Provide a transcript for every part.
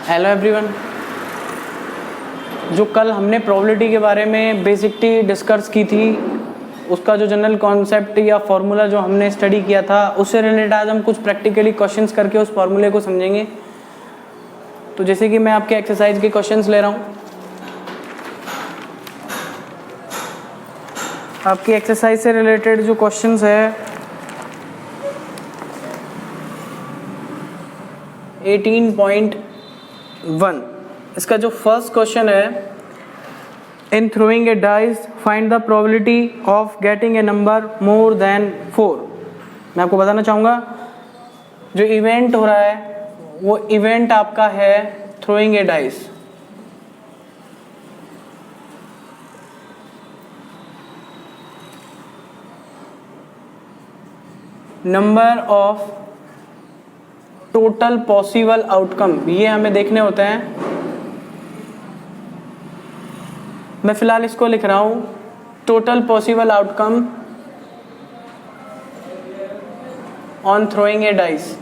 Hello everyone. जो कल हमने प्रोबेबिलिटी के बारे में बेसिकली डिस्कस की थी, उसका जो जनरल कॉन्सेप्ट या फार्मूला जो हमने स्टडी किया था, उससे रिलेटेड आज हम कुछ प्रैक्टिकली क्वेश्चंस करके उस फार्मूले को समझेंगे। तो जैसे कि मैं आपके एक्सरसाइज के क्वेश्चंस ले रहा हूँ। आपकी एक्सरसाइज से रिलेटेड जो क्वेश्चंस है 18.1, इसका जो फर्स्ट क्वेश्चन है, इन throwing A dice find the probability of getting a number more than 4। मैं आपको बताना चाहूँगा जो इवेंट हो रहा है वो इवेंट आपका है throwing A dice. Number of total possible outcome ये हमें देखने होते हैं। मैं फिलहाल इसको लिख रहा हूं total possible outcome on throwing A dice.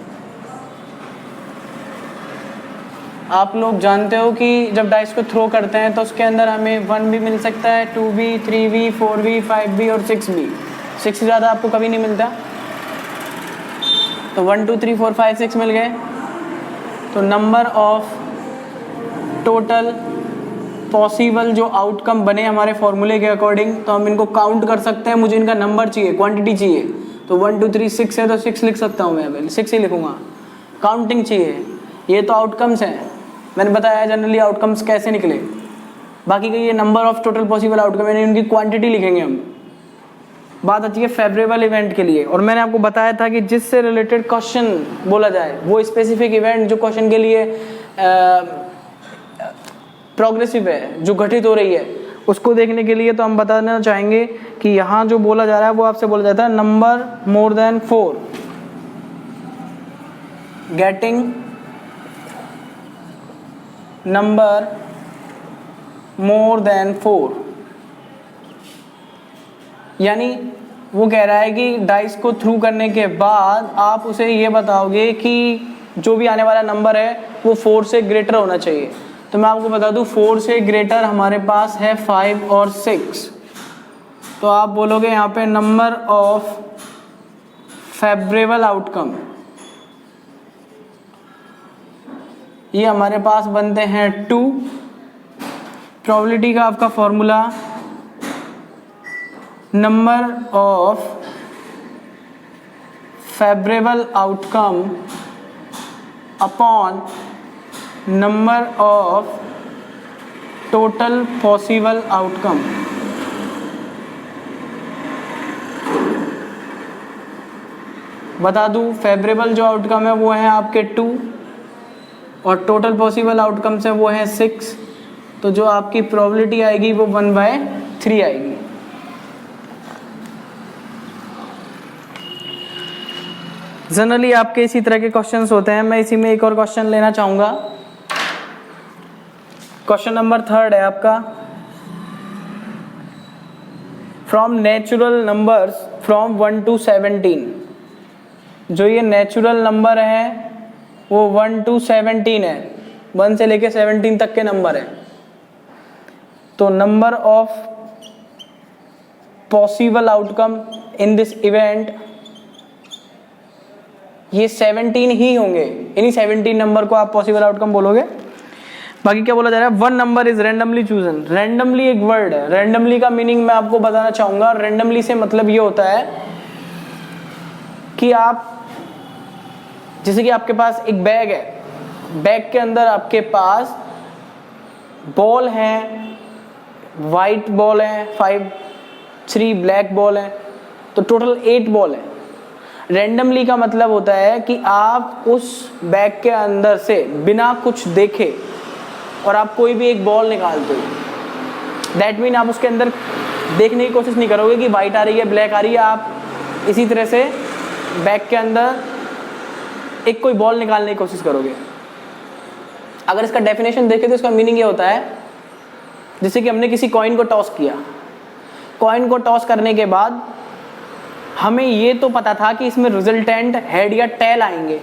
आप लोग जानते हो कि जब डाइस को थ्रो करते हैं तो उसके अंदर हमें 1 भी मिल सकता है, 2 भी, 3 भी, 4 भी, 5 भी और 6 भी। 6 से ज़्यादा आपको कभी नहीं मिलता। तो 1 2 3 4 5 6 मिल गए। तो नंबर ऑफ टोटल पॉसिबल जो आउटकम बने हमारे फॉर्मूले के अकॉर्डिंग, तो हम इनको काउंट कर सकते हैं। मुझे इनका नंबर चाहिए, क्वांटिटी चाहिए, तो 1 2 3 6 है तो 6 लिख सकता हूँ मैं, 6 ही लिखूँगा। काउंटिंग चाहिए, ये तो आउटकम्स हैं। मैंने बताया जनरली आउटकम्स कैसे निकले। बाकी का ये number of total possible outcome, यानी उनकी क्वांटिटी लिखेंगे हम। बात आती है फेवरेबल इवेंट के लिए, और मैंने आपको बताया था कि जिससे रिलेटेड क्वेश्चन बोला जाए वो स्पेसिफिक इवेंट जो क्वेश्चन के लिए प्रोग्रेसिव है, जो घटित हो रही है, उसको देखने के लिए तो हम बताना चाहेंगे कि यहाँ जो बोला जा रहा है वो आपसे बोला जाता है number more than 4, getting number more than 4। यानी वो कह रहा है कि डाइस को थ्रू करने के बाद आप उसे ये बताओगे कि जो भी आने वाला नंबर है वो 4 से ग्रेटर होना चाहिए। तो मैं आपको बता दूं 4 से ग्रेटर हमारे पास है 5 और 6। तो आप बोलोगे यहाँ पे नंबर ऑफ फेवरेबल आउटकम, ये हमारे पास बनते हैं 2। प्रोबेबिलिटी का आपका formula number of favourable outcome upon number of total possible outcome. बता दूं फेवरेबल जो आउटकम है वो है आपके 2 और टोटल पॉसिबल आउटकम से वो है 6। तो जो आपकी प्रोबेबिलिटी आएगी वो 1/3 आएगी। जनरली आपके इसी तरह के क्वेश्चंस होते हैं। मैं इसी में एक और क्वेश्चन लेना चाहूँगा। क्वेश्चन नंबर 3 है आपका, from natural numbers from 1 to 17। जो ये नेचुरल नंबर है वो 1 to 17 है, 1 से लेके 17 तक के नंबर है। तो number of possible outcome in this event ये 17 ही होंगे। इन्हीं 17 नंबर को आप पॉसिबल आउटकम बोलोगे। बाकी क्या बोला जा रहा है, 1 number is randomly chosen. Randomly एक वर्ड है। रैंडमली का मीनिंग मैं आपको बताना चाहूंगा। रैंडमली से मतलब ये होता है कि आप, जैसे कि आपके पास एक बैग है, बैग के अंदर आपके पास बॉल हैं, वाइट बॉल है 5, 3 ब्लैक बॉल है, तो टोटल 8 बॉल है। रैंडमली का मतलब होता है कि आप उस बैग के अंदर से बिना कुछ देखे और आप कोई भी एक बॉल निकालते हो। दैट मीन आप उसके अंदर देखने की कोशिश नहीं करोगे कि वाइट आ रही है, ब्लैक आ रही है। आप इसी तरह से बैग के अंदर एक कोई बॉल निकालने की कोशिश करोगे। अगर इसका डेफिनेशन देखें तो इसका मीनिंग ये होता है, जैसे कि हमने किसी कॉइन को टॉस किया। कॉइन को टॉस करने के बाद हमें ये तो पता था कि इसमें रिजल्टेंट हेड या टेल आएंगे,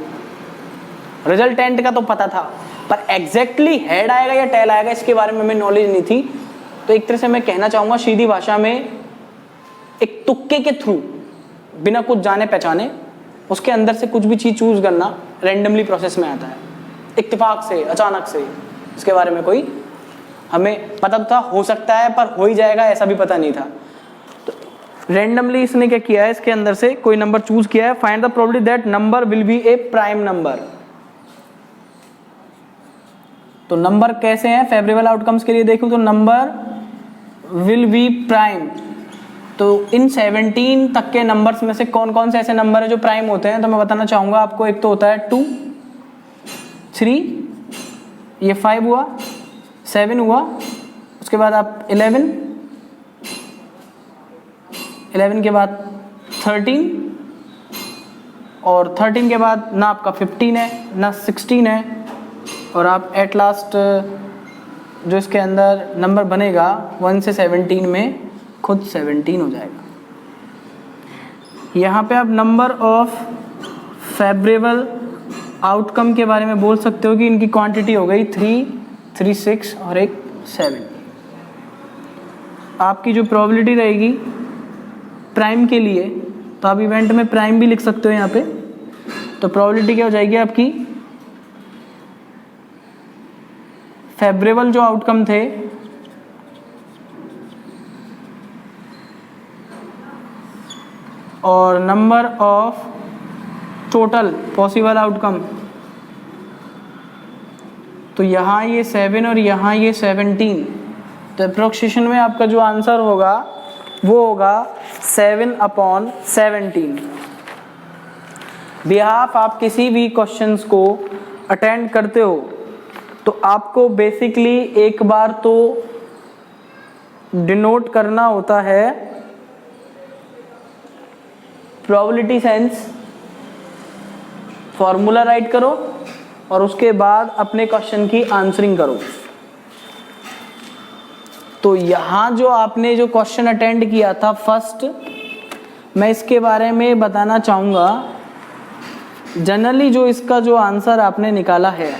रिजल्टेंट का तो पता था, पर एग्जैक्टली हेड आएगा या टेल आएगा इसके बारे में हमें नॉलेज नहीं थी। तो एक तरह से मैं कहना चाहूंगा सीधी भाषा में, एक तुक्के के थ्रू, बिना कुछ जाने पहचाने उसके अंदर से कुछ भी चीज चूज करना रैंडमली प्रोसेस में आता है, इत्तेफाक से, अचानक से। इसके बारे में कोई हमें पता था, हो सकता है पर हो ही जाएगा ऐसा भी पता नहीं था। तो रैंडमली इसने क्या किया है, इसके अंदर से कोई नंबर चूज किया है। Find the probability that number will be A prime number. तो नंबर कैसे हैं फेवरेबल आउटकम्स के लिए देखूं तो नंबर विल बी प्राइम। तो इन 17 तक के नंबर्स में से कौन कौन से ऐसे नंबर है जो प्राइम होते हैं, तो मैं बताना चाहूंगा आपको। एक तो होता है 2, 3, ये 5 हुआ, 7 हुआ, उसके बाद आप 11 के बाद 13, और 13 के बाद ना आपका 15 है ना 16 है, और आप एट लास्ट जो इसके अंदर नंबर बनेगा 1 से 17 में खुद 17 हो जाएगा। यहाँ पे आप नंबर ऑफ फेवरेबल आउटकम के बारे में बोल सकते हो कि इनकी क्वांटिटी हो गई 3, 3, 6 और एक 7। आपकी जो प्रोबेबिलिटी रहेगी प्राइम के लिए, तो आप इवेंट में प्राइम भी लिख सकते हो यहाँ पे। तो प्रोबेबिलिटी क्या हो जाएगी आपकी, फेवरेबल जो आउटकम थे और number of total possible outcome, तो यहाँ ये 7 और यहाँ ये 17। तो अप्रोक्सीमेशन में आपका जो आंसर होगा वो होगा 7/17। बिहाफ आप किसी भी क्वेश्चंस को अटेंड करते हो तो आपको बेसिकली एक बार तो डिनोट करना होता है प्रोबेबिलिटी सेंस, फॉर्मूला राइट करो और उसके बाद अपने क्वेश्चन की आंसरिंग करो। तो यहाँ जो आपने जो क्वेश्चन अटेंड किया था फर्स्ट, मैं इसके बारे में बताना चाहूँगा। जनरली जो इसका जो आंसर आपने निकाला है